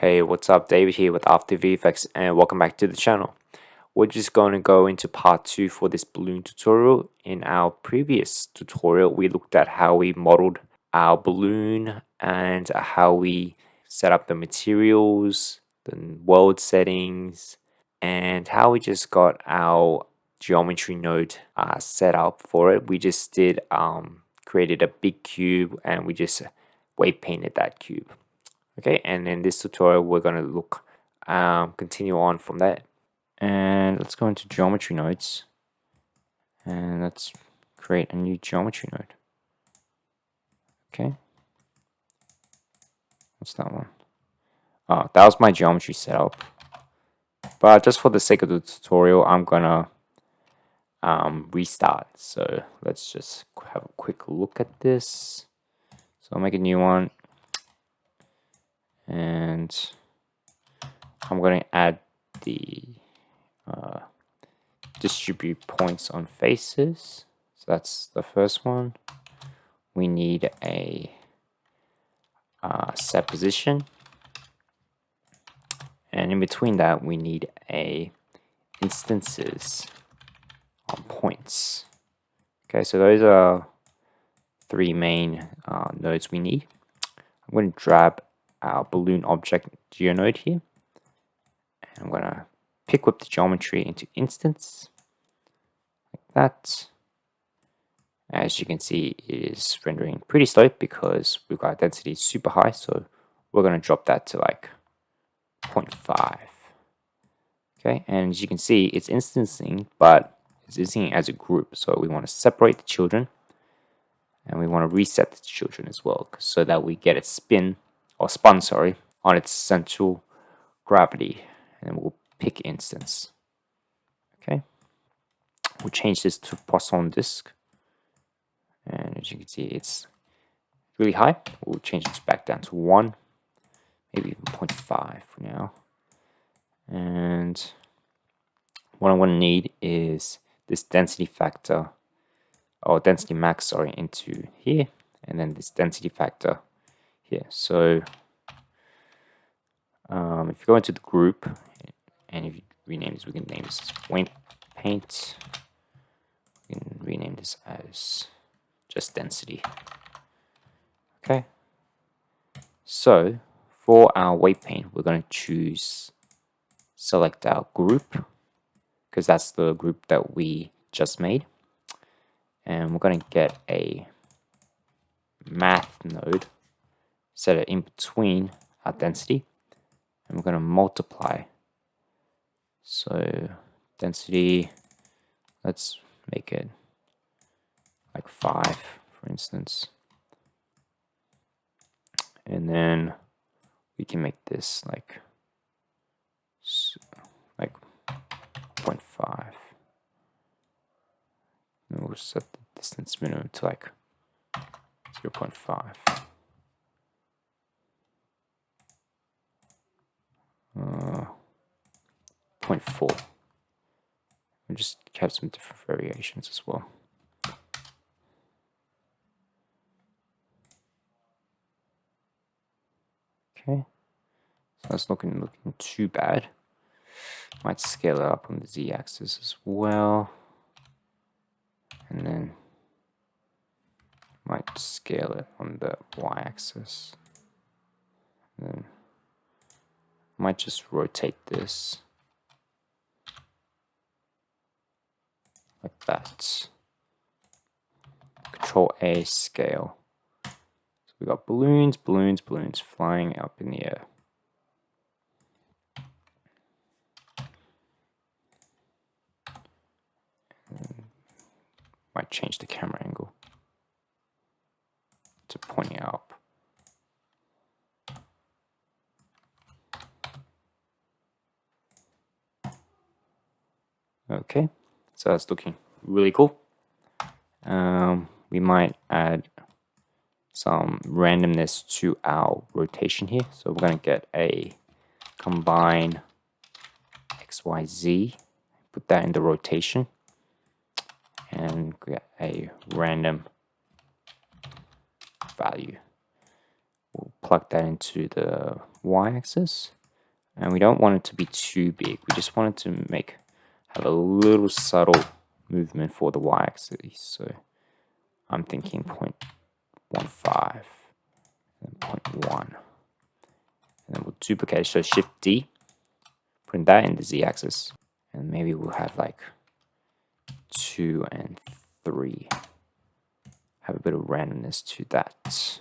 Hey, what's up? David here with After VideoFX and welcome back to the channel. We're just going to go into part 2 for this balloon tutorial. In our previous tutorial, we looked at how we modeled our balloon and how we set up the materials, the world settings, and how we just got our geometry node set up for it. We just did created a big cube and we just weight painted that cube. Okay, and in this tutorial we're going to look continue on from that, and let's go into geometry nodes and let's create a new geometry node. Okay, what's that one? Oh, that was my geometry setup, but just for the sake of the tutorial I'm gonna restart. So let's just have a quick look at this. So I'll make a new one and I'm going to add the distribute points on faces. So that's the first one. We need a set position, and in between that we need a instances on points. Okay, so those are three main nodes we need. I'm going to drag our balloon object geonode here, and I'm going to pick whip the geometry into instance like that. As you can see, it is rendering pretty slow because we've got density super high, so we're going to drop that to like 0.5. Okay, and as you can see, it's instancing, but it's instancing as a group. So we want to separate the children, and we want to reset the children as well, so that we get it spun on its central gravity, and we'll pick instance. Okay, we'll change this to Poisson disk. And as you can see, it's really high. We'll change it back down to 1, maybe even 0.5 for now. And what I'm going to need is this density factor, or density max, sorry, into here, and then this density factor here. So if you go into the group, and if you rename this, we can name this as weight paint. We can rename this as just density. Okay, so for our weight paint, we're going to select our group, because that's the group that we just made, and we're going to get a math node, set it in between our density, and we're going to multiply. So density, let's make it like 5, for instance, and then we can make this like 0.5, and we'll set the distance minimum to like 0.5. 0.4. We'll just have some different variations as well. Okay, so that's looking too bad. Might scale it up on the z-axis as well, and then might scale it on the y-axis. Then might just rotate this like that. Control A, scale. So we got balloons flying up in the air. And might change the camera angle to pointing up. Okay, so that's looking really cool. We might add some randomness to our rotation here. So we're going to get a combine XYZ, put that in the rotation, and get a random value. We'll plug that into the y-axis, and we don't want it to be too big. We just want it to have a little subtle movement for the y-axis. So I'm thinking 0.15 and 0.1, and then we'll duplicate. So Shift D, putting that in the z-axis, and maybe we'll have like 2 and 3. Have a bit of randomness to that.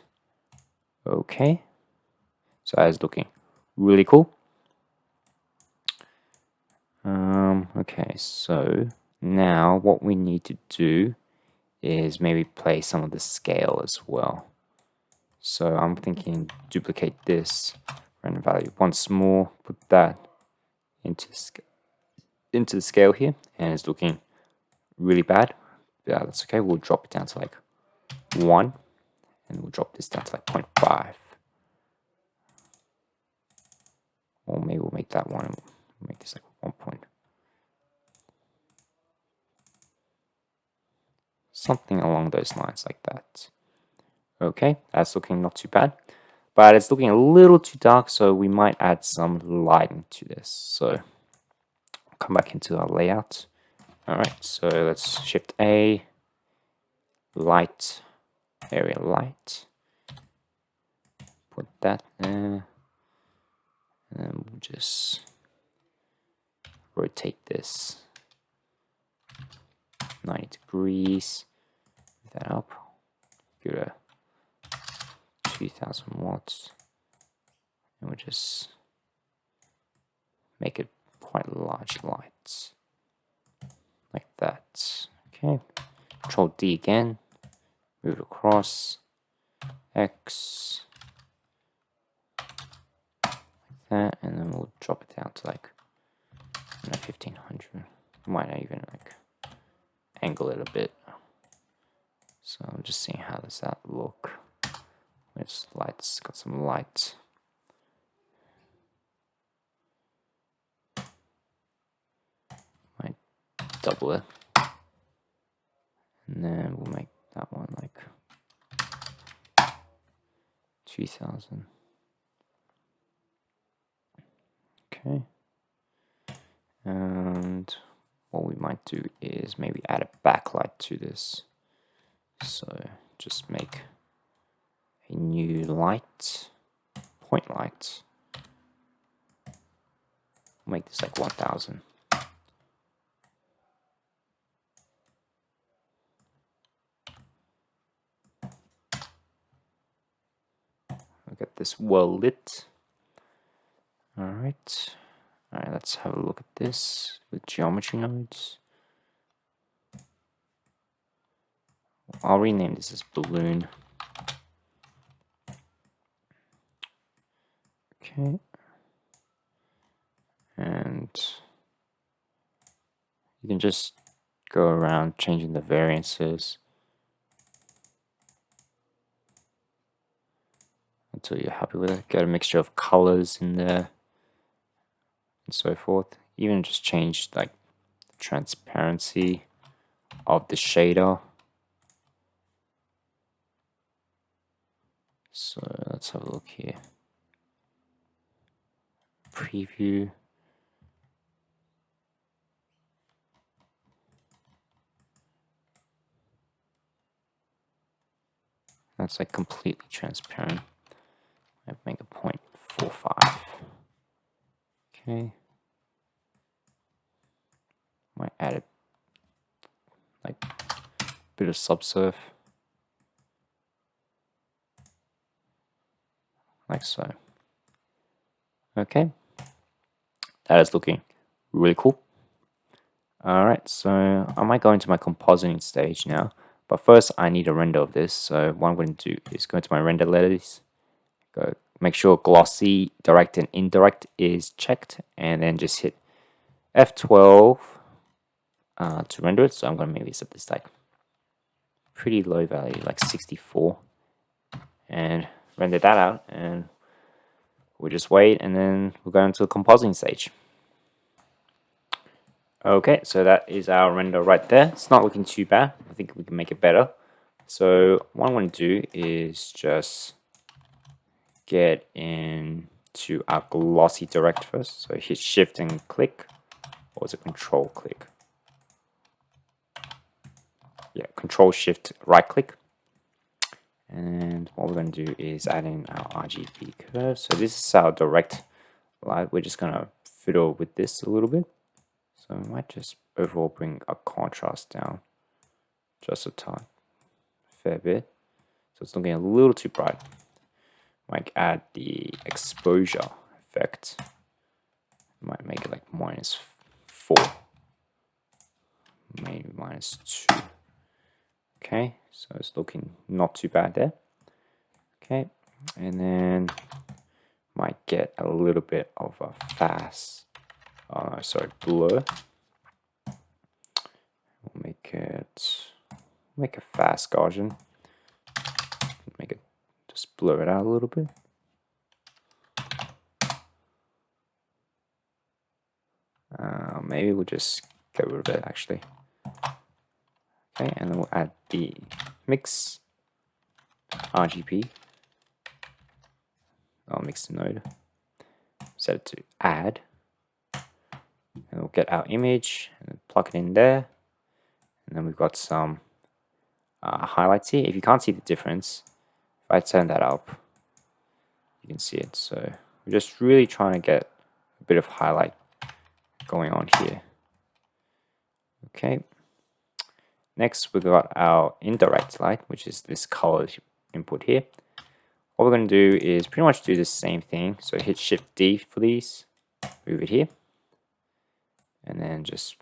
Okay, so that's looking really cool. Okay, so now what we need to do is maybe play some of the scale as well. So I'm thinking duplicate this random value once more, put that into the scale here, and it's looking really bad. Yeah, that's okay. We'll drop it down to like 1, and we'll drop this down to like 0.5. Or maybe we'll make that one and make this like 1 point. Something along those lines like that. Okay, that's looking not too bad. But it's looking a little too dark, so we might add some lighting to this. So come back into our layout. Alright, so let's Shift A, light, area light. Put that there. And then we'll just rotate this 90 degrees. Move that up. Give it a 2000 watts. And we'll just make it quite large lights. Like that. Okay. Control D again. Move it across. X. That, and then we'll drop it down to like 1500. Might not even like angle it a bit. So I'm just seeing how does that look. It's lights, got some light. Might double it, and then we'll make that one like 2000. Okay, and what we might do is maybe add a backlight to this. So just make a new light, point light. Make this like 1000. I'll get this well lit. Alright, let's have a look at this with geometry nodes. I'll rename this as balloon. Okay. And you can just go around changing the variances until you're happy with it. Get a mixture of colors in there and so forth. Even just change like transparency of the shader. So let's have a look here. Preview. That's like completely transparent. I make a 0.45. Okay. Might add a like bit of subsurf. Like so. Okay. That is looking really cool. Alright, so I might go into my compositing stage now. But first I need a render of this. So what I'm going to do is go into my render layers. Go make sure glossy, direct and indirect is checked. And then just hit F12 to render it. So I'm going to maybe set this like pretty low value, like 64. And render that out. And we'll just wait, and then we'll go into the compositing stage. Okay, so that is our render right there. It's not looking too bad. I think we can make it better. So what I want to do is just get in to our glossy direct first. So hit shift and click, or is it control click? Yeah, control shift right click. And what we're going to do is add in our RGB curve. So this is our direct light. We're just going to fiddle with this a little bit. So we might just overall bring our contrast down just a fair bit. So it's looking a little too bright. Might add the exposure effect. Might make it like -4, maybe -2. Okay, so it's looking not too bad there. Okay, and then might get a little bit of a blur. We'll make a fast Gaussian. Make it just blur it out a little bit. Maybe we'll just get rid of it actually. Okay, and then we'll add the mix RGB. I'll mix the node. Set it to add. And we'll get our image and plug it in there. And then we've got some highlights here. If you can't see the difference, if I turn that up, you can see it. So we're just really trying to get a bit of highlight going on here. Okay. Next, we've got our indirect light, which is this color input here. What we're going to do is pretty much do the same thing. So hit Shift D for these, move it here, and then just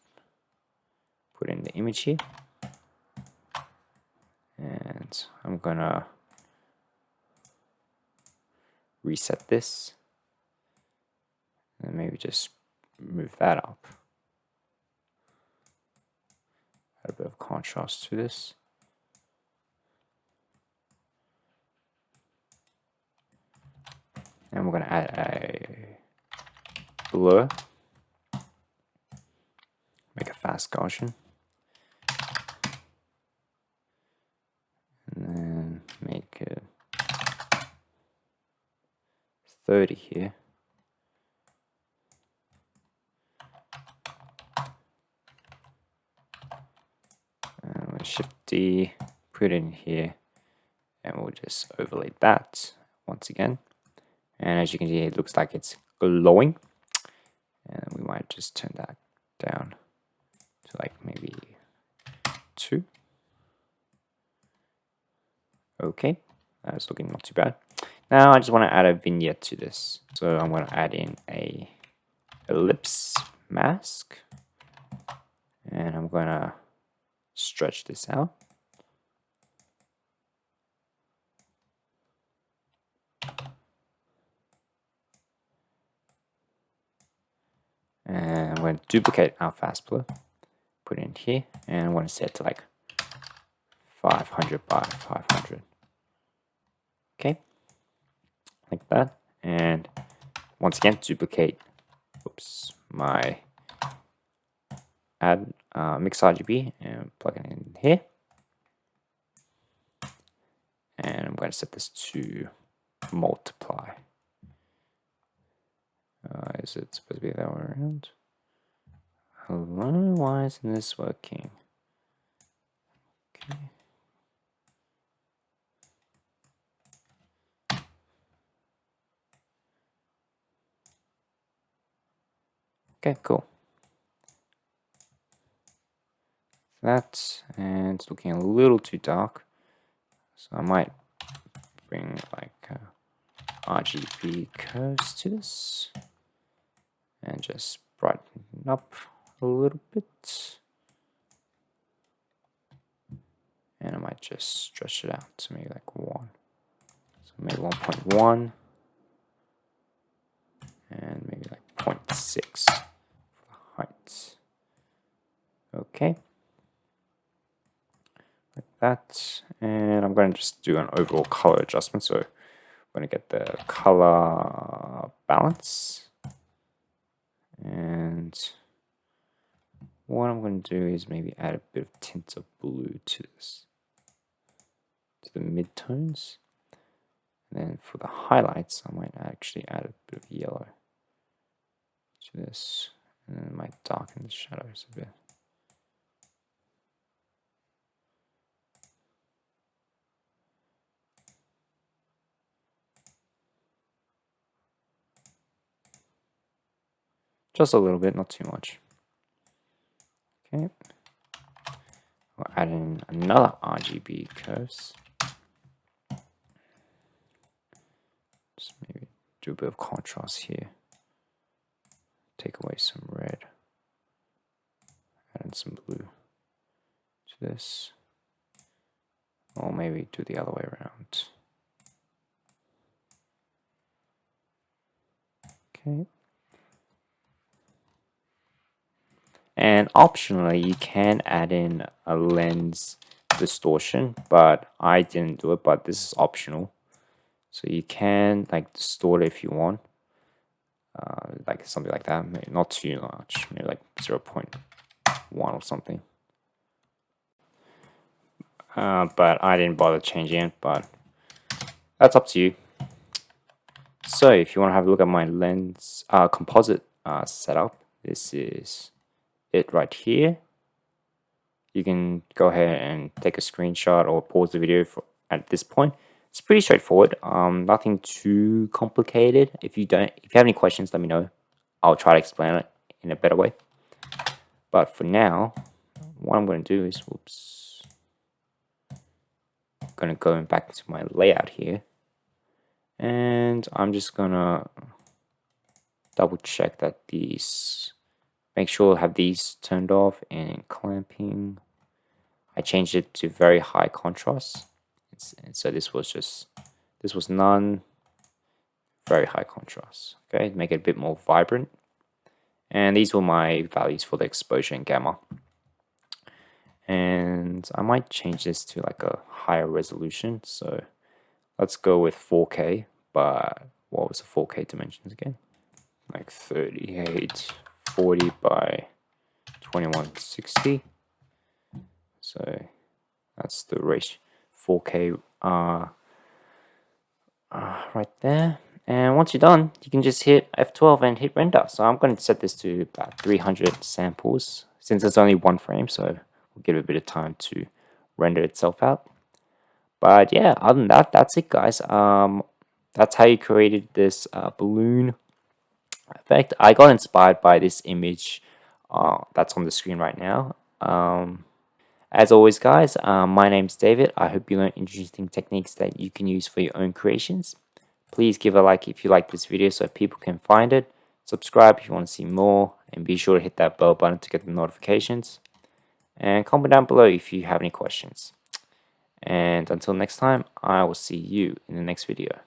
put in the image here. And I'm going to reset this, and maybe just move that up. Add a bit of contrast to this. And we're going to add a blur. Make a fast Gaussian. And then make it 30 here. And we'll Shift D, put it in here, and we'll just overlay that once again. And as you can see, it looks like it's glowing. And we might just turn that down to like maybe 2. Okay, that's looking not too bad. Now I just want to add a vignette to this. So I'm going to add in a ellipse mask. And I'm going to stretch this out. And I'm going to duplicate our fast blur, put it in here, and I want to set it to like 500 by 500. Okay, like that. And once again, duplicate my add mix RGB and plug it in here. And I'm going to set this to multiply. Is it supposed to be that way around? Hello, why isn't this working? Okay. Okay, cool. That, and it's looking a little too dark, so I might bring like RGB curves to this and just brighten up a little bit, and I might just stretch it out to maybe like 1, so maybe 1.1 and maybe like 0.6 for the height. Okay, like that. And I'm going to just do an overall color adjustment. So I'm going to get the color balance, and what I'm going to do is maybe add a bit of tint of blue to this, to the midtones, and then for the highlights, I might actually add a bit of yellow to this, and then I might darken the shadows a bit. Just a little bit, not too much. Okay. We'll add in another RGB curves. Just maybe do a bit of contrast here. Take away some red. Add in some blue to this. Or maybe do the other way around. Okay. And optionally, you can add in a lens distortion, but I didn't do it, but this is optional. So you can like distort it if you want, like something like that, maybe not too much, maybe like 0.1 or something. But I didn't bother changing it, but that's up to you. So if you want to have a look at my lens composite setup, this is it right here. You can go ahead and take a screenshot or pause the video at this point. It's pretty straightforward, nothing too complicated. If you have any questions, let me know. I'll try to explain it in a better way. But for now, what I'm going to do is, whoops, I'm going to go back to my layout here, and I'm just going to double check that these, make sure I have these turned off, and clamping, I changed it to very high contrast. And so this was none, very high contrast. Okay, make it a bit more vibrant. And these were my values for the exposure and gamma. And I might change this to like a higher resolution. So let's go with 4K, but what was the 4K dimensions again? Like 3840 by 2160. So that's the ratio, 4K right there. And once you're done, you can just hit F12 and hit render. So I'm going to set this to about 300 samples, since it's only one frame, so we'll give it a bit of time to render itself out. But yeah, other than that, that's it, guys. That's how you created this balloon effect. I got inspired by this image that's on the screen right now. As always, guys, my name's David. I hope you learned interesting techniques that you can use for your own creations. Please give a like if you like this video so people can find it. Subscribe if you want to see more, and be sure to hit that bell button to get the notifications. And comment down below if you have any questions. And until next time, I will see you in the next video.